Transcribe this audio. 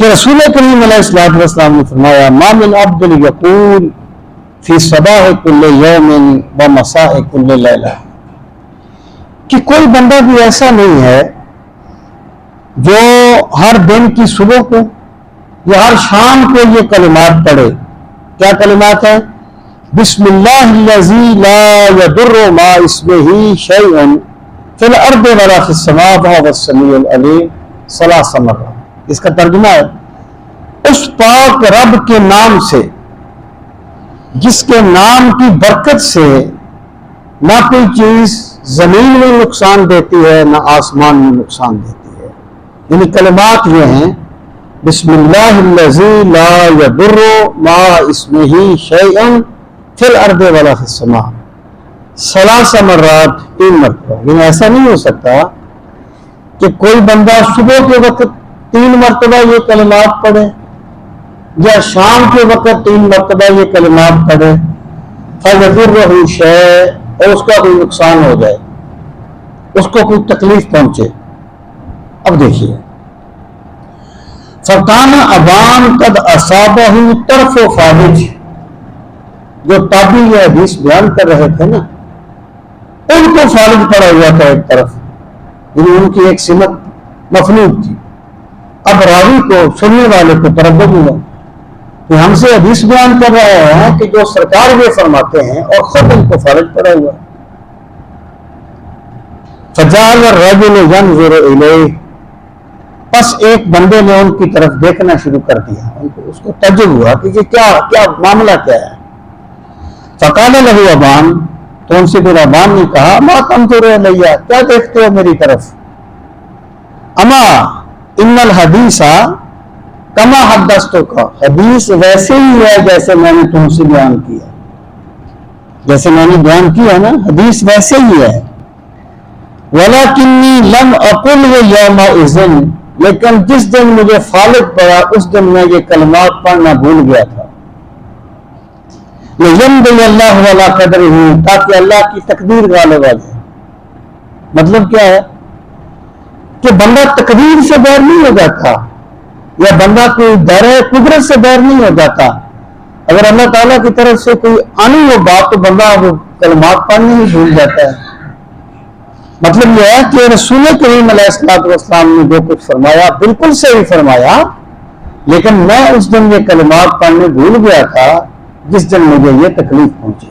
کہ رسول کریم علیہ الصلوۃ والسلام نے فرمایا ما من عبد یقول فی صباح کل یوم و مساء کل لیلہ، کہ کوئی بندہ بھی ایسا نہیں ہے جو ہر دن کی صبح کو یا ہر شام کو یہ کلمات پڑھے. کیا کلمات ہیں؟ بسم اللہ الذی لا یضر مع اسمہ شیء فی الارض ولا فی السماء وهو السمیع العلیم 3 مرات. اس کا ترجمہ ہے اس پاک رب کے نام سے جس کے نام کی برکت سے نہ کوئی چیز زمین میں نقصان دیتی ہے نہ آسمان میں نقصان دیتی ہے. یعنی کلمات یہ ہیں بسم اللہ الذی لا یضر مع اسمہ شیء فی الارض ولا فی السماء 3 مرات 3 مرتبہ. یعنی ایسا نہیں ہو سکتا کہ کوئی بندہ صبح کے وقت 3 مرتبہ یہ کلمات پڑھے یا شام کے وقت 3 مرتبہ یہ کلمات پڑھے فَيَضُرُّهُ شَيْءٌ، اور اس کا کوئی نقصان ہو جائے، اس کو کوئی تکلیف پہنچے. اب دیکھیے فَكَانَ أَبَانَ قَدْ أَصَابَهُ طَرْفُ فَارِجٍ، جو تابعی یہ حدیث بیان کر رہے تھے نا، ان کو فارج پڑا ہوا تھا ایک طرف، یعنی ان کی ایک سمت مفلوج تھی. اب راوی کو، سننے والے کو تردد ہوا کہ ہم سے حدیث بیان کر رہے ہیں کہ جو سرکار یہ فرماتے ہیں اور خود ان کو فارج پڑا ہوا. فَجَعَلَ الرَّجُلُ يَنْظُرُ إِلَيْهِ، پس ایک بندے نے ان کی طرف دیکھنا شروع کر دیا. اس کو تعجب ہوا کہ یہ کیا معاملہ کیا ہے. فَقَالَ لَهُ أَبَانُ، تو ان سے پھر ابان نے کہا ما تنظر الیہ، کیا دیکھتے ہو میری طرف. اما ان الحدیث کما حدثتک، حدیث ویسے ہی ہے جیسے میں نے تم سے بیان کیا، جیسے میں نے بیان کیا نا، حدیث ویسے ہی ہے. وَلَكِنِّي لَمْ أَقُلْهُ يَوْمَئِذٍ، لیکن جس دن مجھے فالج پڑا اس دن میں یہ کلمات پڑھنا بھول گیا تھا. لِيَمْضِيَ اللَّهُ عَلَىٰ قَدْرِهِ، تاکہ اللہ کی تقدیر غالب آ جائے. مطلب کیا ہے کہ بندہ تقدیر سے باہر نہیں ہو جاتا، یا بندہ کوئی دائرہ قدرت سے باہر نہیں ہو جاتا. اگر اللہ تعالیٰ کی طرف سے کوئی آنی ہو بات تو بندہ وہ کلمات پڑھنے ہی بھول جاتا ہے. مطلب یہ ہے کہ رسول کریم علیہ الصلوۃ والسلام نے جو کچھ فرمایا بالکل صحیح فرمایا، لیکن میں اس دن یہ کلمات پڑھنے بھول گیا تھا جس دن مجھے یہ تکلیف پہنچی.